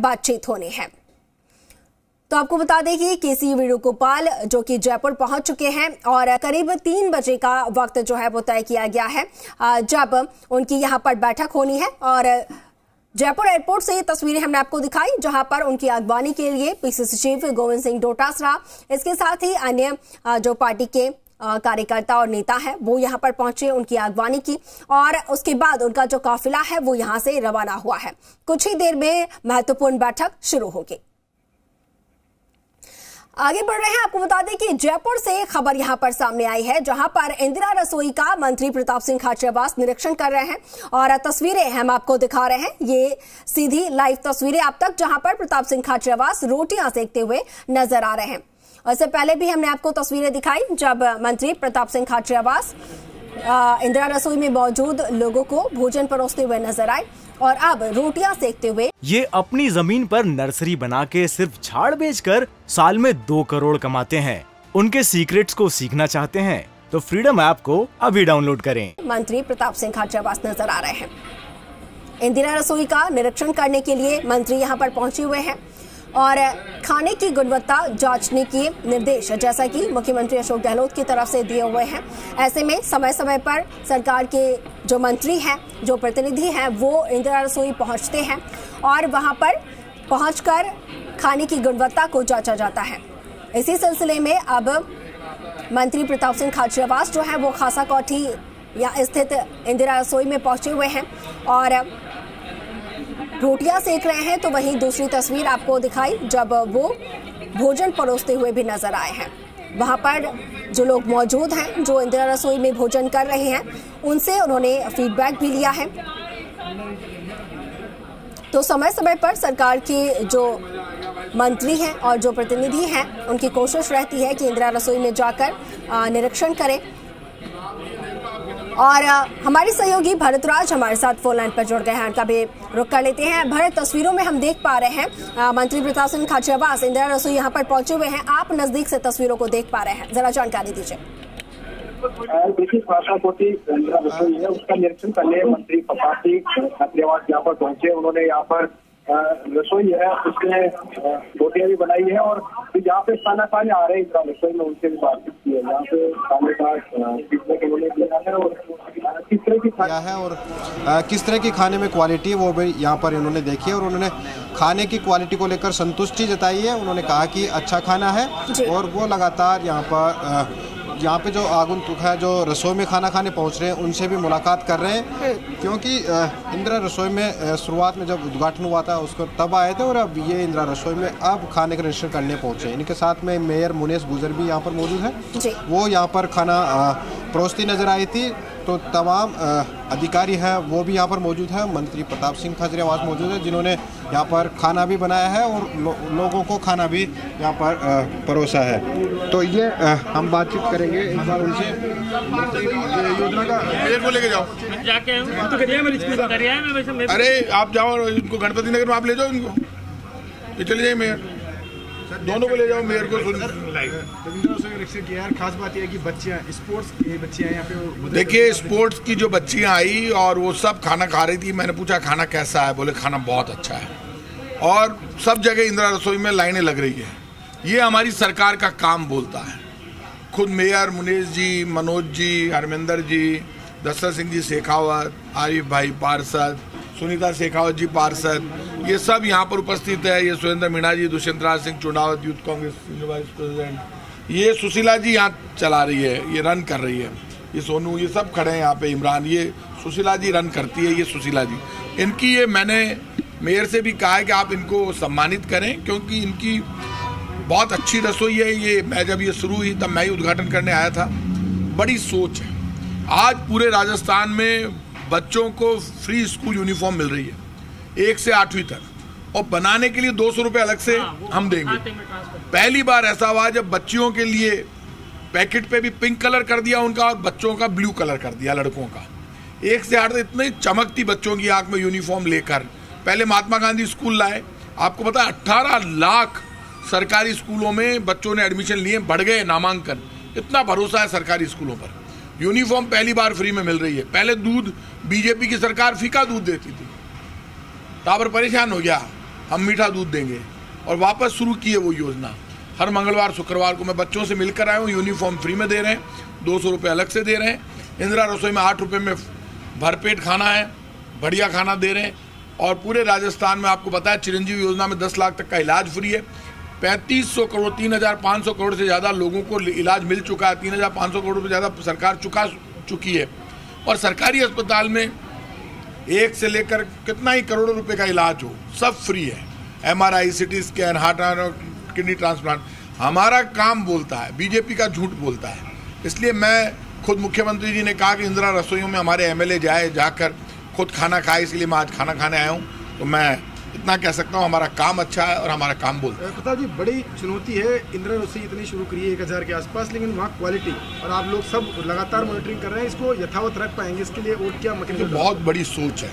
बातचीत होनी है। तो आपको बता दें कि केसी वेणुगोपाल जो कि जयपुर पहुंच चुके हैं और करीब 3 बजे का वक्त जो है वो तय किया गया है जब उनकी यहां पर बैठक होनी है। और जयपुर एयरपोर्ट से ये तस्वीरें हमने आपको दिखाई जहां पर उनकी अगवानी के लिए पीसीसी चीफ गोविंद सिंह डोटासरा, इसके साथ ही अन्य जो पार्टी के कार्यकर्ता और नेता है वो यहां पर पहुंचे, उनकी अगवानी की और उसके बाद उनका जो काफिला है वो यहां से रवाना हुआ है। कुछ ही देर में महत्वपूर्ण बैठक शुरू होगी। आगे बढ़ रहे हैं, आपको बता दें कि जयपुर से खबर यहां पर सामने आई है जहां पर इंदिरा रसोई का मंत्री प्रताप सिंह खाचरियावास निरीक्षण कर रहे हैं और तस्वीरें हम आपको दिखा रहे हैं। ये सीधी लाइव तस्वीरें आप तक जहां पर प्रताप सिंह खाचरियावास रोटियां सेकते हुए नजर आ रहे हैं। और इससे पहले भी हमने आपको तस्वीरें दिखाई जब मंत्री प्रताप सिंह खाचरियावास इंदिरा रसोई में मौजूद लोगों को भोजन परोसते हुए नजर आए और अब रोटियां सेकते हुए। ये अपनी जमीन पर नर्सरी बना के सिर्फ झाड़ बेचकर साल में 2 करोड़ कमाते हैं। उनके सीक्रेट्स को सीखना चाहते हैं तो फ्रीडम ऐप को अभी डाउनलोड करें। मंत्री प्रताप सिंह खाचरियावास नजर आ रहे हैं। इंदिरा रसोई का निरीक्षण करने के लिए मंत्री यहां पर पहुंचे हुए हैं और खाने की गुणवत्ता जांचने के निर्देश जैसा कि मुख्यमंत्री अशोक गहलोत की तरफ से दिए हुए हैं। ऐसे में समय समय पर सरकार के जो मंत्री हैं, जो प्रतिनिधि हैं, वो इंदिरा रसोई पहुंचते हैं और वहां पर पहुंचकर खाने की गुणवत्ता को जांचा जाता है। इसी सिलसिले में अब मंत्री प्रताप सिंह खाचरियावास जो है वो खासा कोठी या स्थित इंदिरा रसोई में पहुंचे हुए हैं और रोटियां सेक रहे हैं। तो वहीं दूसरी तस्वीर आपको दिखाई जब वो भोजन परोसते हुए भी नजर आए हैं। वहां पर जो लोग मौजूद हैं, जो इंदिरा रसोई में भोजन कर रहे हैं, उनसे उन्होंने फीडबैक भी लिया है। तो समय समय पर सरकार के जो मंत्री हैं और जो प्रतिनिधि हैं, उनकी कोशिश रहती है कि इंदिरा रसोई में जाकर निरीक्षण करें। और हमारे सहयोगी भरतराज हमारे साथ फोन लाइन पर जुड़ गए हैं, उनका भी रुख कर लेते हैं। भरत, तस्वीरों में हम देख पा रहे हैं मंत्री प्रताप सिंह खाचरियावास इंदिरा रसोई यहाँ पर पहुंचे हुए हैं। आप नजदीक से तस्वीरों को देख पा रहे हैं, जरा जानकारी दीजिए। देखिए, खासा कोठी इंदिरा रसोई है, उसका निरीक्षण करने मंत्री प्रताप सिंह खाचरियावास यहाँ पर पहुंचे। उन्होंने यहाँ पर रसोई है उसमें रोटियां भी बनाई है और यहाँ पे खाना खाने आ रहे हैं इंदिरा रसोई में, उनसे भी बातचीत की है। यहाँ पे खाने का फीडबैक उन्होंने दिया है और किस तरह की खाना है और किस तरह की खाने में क्वालिटी है वो भी यहाँ पर इन्होंने देखी है और उन्होंने खाने की क्वालिटी को लेकर संतुष्टि जताई है। उन्होंने कहा कि अच्छा खाना है और वो लगातार यहाँ पे जो आगंतुक है जो रसोई में खाना खाने पहुँच रहे हैं उनसे भी मुलाकात कर रहे हैं, क्योंकि इंदिरा रसोई में शुरुआत में जब उद्घाटन हुआ था उसको तब आए थे और अब ये इंदिरा रसोई में अब खाने का निरीक्षण करने पहुँचे। इनके साथ में मेयर मुनेश गुजर भी यहाँ पर मौजूद है, वो यहाँ पर खाना परोसती नजर आई थी। तो तमाम अधिकारी हैं वो भी यहाँ पर मौजूद है। मंत्री प्रताप सिंह खाचरियावास मौजूद है जिन्होंने यहाँ पर खाना भी बनाया है और लोगों को खाना भी यहाँ पर परोसा है। तो ये हम बातचीत करेंगे एक बार उनसे। योजना का मेयर को लेके जाओ, अरे आप जाओ इनको गणपति नगर में आप ले जाओ इनको, ये चले जाइए मेयर, दोनों को ले जाओ मेयर को। खास बात यह है कि बच्चियां स्पोर्ट्स की बच्चियां यहाँ पे, देखिए स्पोर्ट्स की जो बच्चियां आई और वो सब खाना खा रही थी। मैंने पूछा खाना कैसा है, बोले खाना बहुत अच्छा है और सब जगह इंदिरा रसोई में लाइनें लग रही है। ये हमारी सरकार का काम बोलता है। खुद मेयर मुनेश जी, मनोज जी, हरमिंदर जी, दशरथ सिंह जी शेखावत, आरिफ भाई पार्षद, सुनीता शेखावत जी पार्षद, ये सब यहाँ पर उपस्थित है। ये Surendra Meena ji, Dushyant Raj Singh Chunawat youth Congress vice president, ये सुशीला जी यहाँ चला रही है, ये रन कर रही है, ये सोनू, ये सब खड़े हैं यहाँ पे, इमरान, ये सुशीला जी रन करती है। ये सुशीला जी, इनकी ये मैंने मेयर से भी कहा है कि आप इनको सम्मानित करें क्योंकि इनकी बहुत अच्छी रसोई है। ये मैं जब ये शुरू हुई तब मैं ही उद्घाटन करने आया था। बड़ी सोच है। आज पूरे राजस्थान में बच्चों को फ्री स्कूल यूनिफॉर्म मिल रही है 1 से 8वीं तक, और बनाने के लिए 200 रुपये अलग से हम देंगे। पहली बार ऐसा हुआ जब बच्चियों के लिए पैकेट पे भी पिंक कलर कर दिया उनका और बच्चों का ब्लू कलर कर दिया, लड़कों का 1 से 8 इतनी चमकती बच्चों की आंख में यूनिफॉर्म लेकर। पहले महात्मा गांधी स्कूल लाए, आपको पता है 18 लाख सरकारी स्कूलों में बच्चों ने एडमिशन लिए, बढ़ गए नामांकन। इतना भरोसा है सरकारी स्कूलों पर। यूनिफॉर्म पहली बार फ्री में मिल रही है। पहले दूध बीजेपी की सरकार फीका दूध देती थी, टावर परेशान हो गया, हम मीठा दूध देंगे। और वापस शुरू की है वो योजना। हर मंगलवार शुक्रवार को मैं बच्चों से मिलकर आया हूँ। यूनिफॉर्म फ्री में दे रहे हैं, 200 रुपये अलग से दे रहे हैं। इंदिरा रसोई में 8 रुपये में भरपेट खाना है, बढ़िया खाना दे रहे हैं। और पूरे राजस्थान में आपको पता है चिरंजीवी योजना में 10 लाख तक का इलाज फ्री है। 3500 करोड़ 3500 करोड़ से ज़्यादा लोगों को इलाज मिल चुका है। 3500 करोड़ से ज़्यादा सरकार चुका चुकी है। और सरकारी अस्पताल में 1 से लेकर कितना ही करोड़ों रुपए का इलाज हो, सब फ्री है। MRI, CT scan, heart kidney transplant. हमारा काम बोलता है, बीजेपी का झूठ बोलता है। इसलिए मैं खुद मुख्यमंत्री जी ने कहा कि इंदिरा रसोइयों में हमारे MLA जाकर खुद खाना खाए, इसलिए मैं आज खाना खाने आया हूँ। तो मैं इतना कह सकता हूँ, हमारा काम अच्छा है और हमारा काम बोलता है। प्रताप जी, बड़ी चुनौती है, इंदिरा रसोई इतनी शुरू करी है 1000 के आसपास, लेकिन वहाँ क्वालिटी और आप लोग सब लगातार मॉनिटरिंग कर रहे हैं, इसको यथावत रख पाएंगे? इसके लिए और क्या तो बहुत बड़ी सोच है,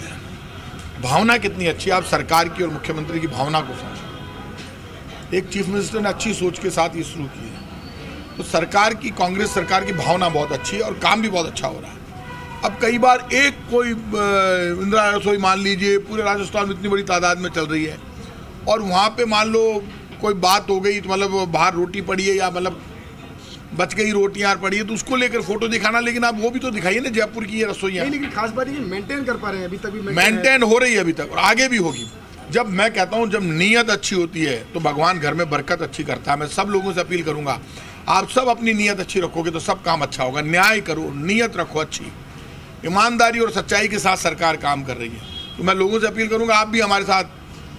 भावना कितनी अच्छी है। आप सरकार की और मुख्यमंत्री की भावना को समझो। एक चीफ मिनिस्टर ने अच्छी सोच के साथ ये शुरू की है। तो सरकार की, कांग्रेस सरकार की भावना बहुत अच्छी है और काम भी बहुत अच्छा हो रहा है। अब कई बार एक कोई इंदिरा रसोई मान लीजिए पूरे राजस्थान में इतनी बड़ी तादाद में चल रही है और वहाँ पे मान लो कोई बात हो गई, तो मतलब बाहर रोटी पड़ी है या मतलब बच गई रोटियां पड़ी है, तो उसको लेकर फोटो दिखाना। लेकिन आप वो भी तो दिखाइए ना, जयपुर की ये रसोइयाँ। लेकिन खास बात ये मेंटेन कर पा रहे हैं, अभी तक भी मेंटेन हो रही है अभी तक और आगे भी होगी। जब मैं कहता हूँ जब नीयत अच्छी होती है तो भगवान घर में बरकत अच्छी करता है। मैं सब लोगों से अपील करूंगा, आप सब अपनी नीयत अच्छी रखोगे तो सब काम अच्छा होगा। न्याय करो, नीयत रखो अच्छी, ईमानदारी और सच्चाई के साथ सरकार काम कर रही है। तो मैं लोगों से अपील करूंगा, आप भी हमारे साथ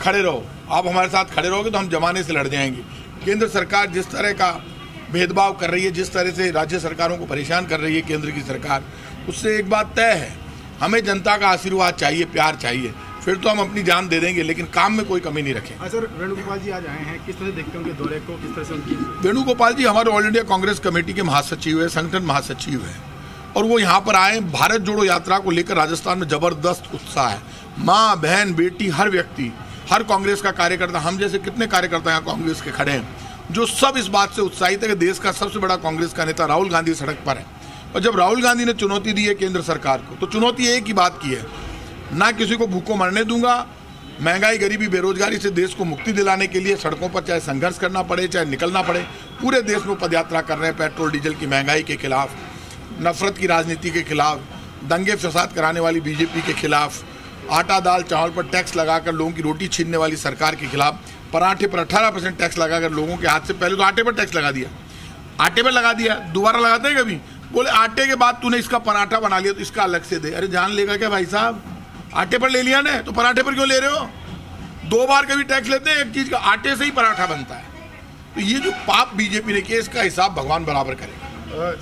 खड़े रहो। आप हमारे साथ खड़े रहोगे तो हम जमाने से लड़ जाएंगे। केंद्र सरकार जिस तरह का भेदभाव कर रही है, जिस तरह से राज्य सरकारों को परेशान कर रही है केंद्र की सरकार, उससे एक बात तय है, हमें जनता का आशीर्वाद चाहिए, प्यार चाहिए, फिर तो हम अपनी जान दे देंगे, लेकिन काम में कोई कमी नहीं रखें। सर, वेणुगोपाल जी आज आए हैं, किस तरह से देखते हैं उनके दौरे को, किस तरह से उनकी? वेणुगोपाल जी हमारे ऑल इंडिया कांग्रेस कमेटी के महासचिव है, संगठन महासचिव है और वो यहाँ पर आए। भारत जोड़ो यात्रा को लेकर राजस्थान में जबरदस्त उत्साह है। माँ, बहन, बेटी, हर व्यक्ति, हर कांग्रेस का कार्यकर्ता, हम जैसे कितने कार्यकर्ता यहाँ कांग्रेस के खड़े हैं, जो सब इस बात से उत्साहित है कि देश का सबसे बड़ा कांग्रेस का नेता राहुल गांधी सड़क पर है। और जब राहुल गांधी ने चुनौती दी है केंद्र सरकार को, तो चुनौती एक ही बात की है, ना किसी को भूखों मरने दूंगा, महंगाई, गरीबी, बेरोजगारी से देश को मुक्ति दिलाने के लिए सड़कों पर चाहे संघर्ष करना पड़े, चाहे निकलना पड़े। पूरे देश में पदयात्रा कर रहे हैं, पेट्रोल डीजल की महंगाई के खिलाफ, नफरत की राजनीति के खिलाफ, दंगे फसाद कराने वाली बीजेपी के खिलाफ, आटा दाल चावल पर टैक्स लगाकर लोगों की रोटी छीनने वाली सरकार के खिलाफ, पराठे पर 18% टैक्स लगाकर लोगों के हाथ से, पहले तो आटे पर टैक्स लगा दिया, आटे पर लगा दिया, दोबारा लगाते हैं कभी? बोले आटे के बाद तूने इसका पराठा बना लिया तो इसका अलग से दे। अरे जान लेगा क्या भाई साहब? आटे पर ले लिया ना, तो पराठे पर क्यों ले रहे हो? 2 बार कभी टैक्स लेते हैं एक चीज का, आटे से ही पराठा बनता है। तो ये जो पाप बीजेपी ने किया, इसका हिसाब भगवान बराबर करेगा।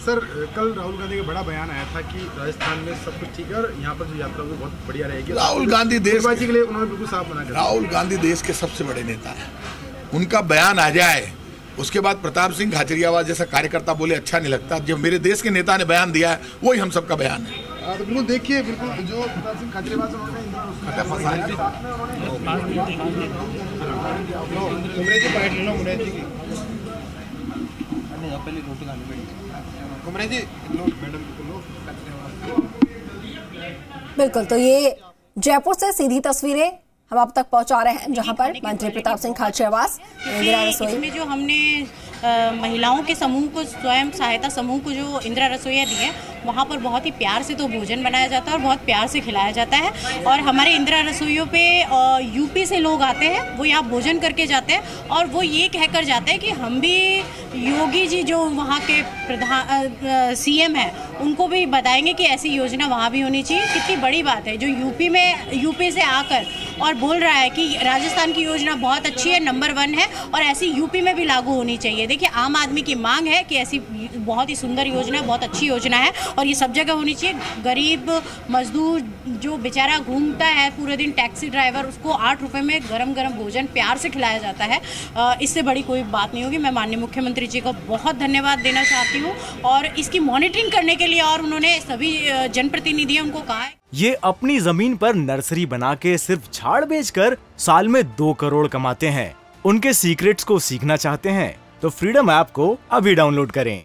सर, कल राहुल गांधी का बड़ा बयान आया था कि राजस्थान में सब कुछ ठीक है और यहाँ पर जो यात्रा होगी बहुत बढ़िया रहेगी। राहुल गांधी देश के लिए उन्होंने बिल्कुल साफ मना किया। राहुल गांधी देश के सबसे बड़े नेता है, उनका बयान आ जाए, उसके बाद प्रताप सिंह खाचरियावास जैसा कार्यकर्ता बोले अच्छा नहीं लगता। जब मेरे देश के नेता ने बयान दिया है, वही हम सबका बयान है। तो बिल्कुल देखिए, बिल्कुल जो प्रताप सिंह खाचरियावास बिल्कुल, तो ये जयपुर से सीधी तस्वीरें हम आप तक पहुंचा रहे हैं, जहां पर मंत्री प्रताप सिंह खाचरियावास इंदिरा रसोई इसमें जो हमने महिलाओं के समूह को, स्वयं सहायता समूह को जो इंदिरा रसोइयाँ दी है, वहाँ पर बहुत ही प्यार से तो भोजन बनाया जाता है और बहुत प्यार से खिलाया जाता है। और हमारे इंदिरा रसोइयों पे यूपी से लोग आते हैं, वो यहाँ भोजन करके जाते हैं और वो ये कहकर जाते हैं कि हम भी योगी जी जो वहाँ के प्रधान CM हैं, उनको भी बताएंगे कि ऐसी योजना वहाँ भी होनी चाहिए। कितनी बड़ी बात है जो यूपी से आकर और बोल रहा है कि राजस्थान की योजना बहुत अच्छी है, नंबर 1 है और ऐसी यूपी में भी लागू होनी चाहिए। देखिए, आम आदमी की मांग है कि ऐसी बहुत ही सुंदर योजना, बहुत अच्छी योजना है और ये सब जगह होनी चाहिए। गरीब मजदूर जो बेचारा घूमता है पूरे दिन, टैक्सी ड्राइवर, उसको 8 रुपये में गरम गरम भोजन प्यार से खिलाया जाता है। इससे बड़ी कोई बात नहीं होगी। मैं माननीय मुख्यमंत्री जी को बहुत धन्यवाद देना चाहती हूँ और इसकी मॉनिटरिंग करने के लिए, और उन्होंने सभी जनप्रतिनिधियों उनको कहा है, ये अपनी जमीन पर नर्सरी बना के सिर्फ झाड़ बेचकर साल में 2 करोड़ कमाते हैं। उनके सीक्रेट्स को सीखना चाहते हैं तो फ्रीडम ऐप को अभी डाउनलोड करें।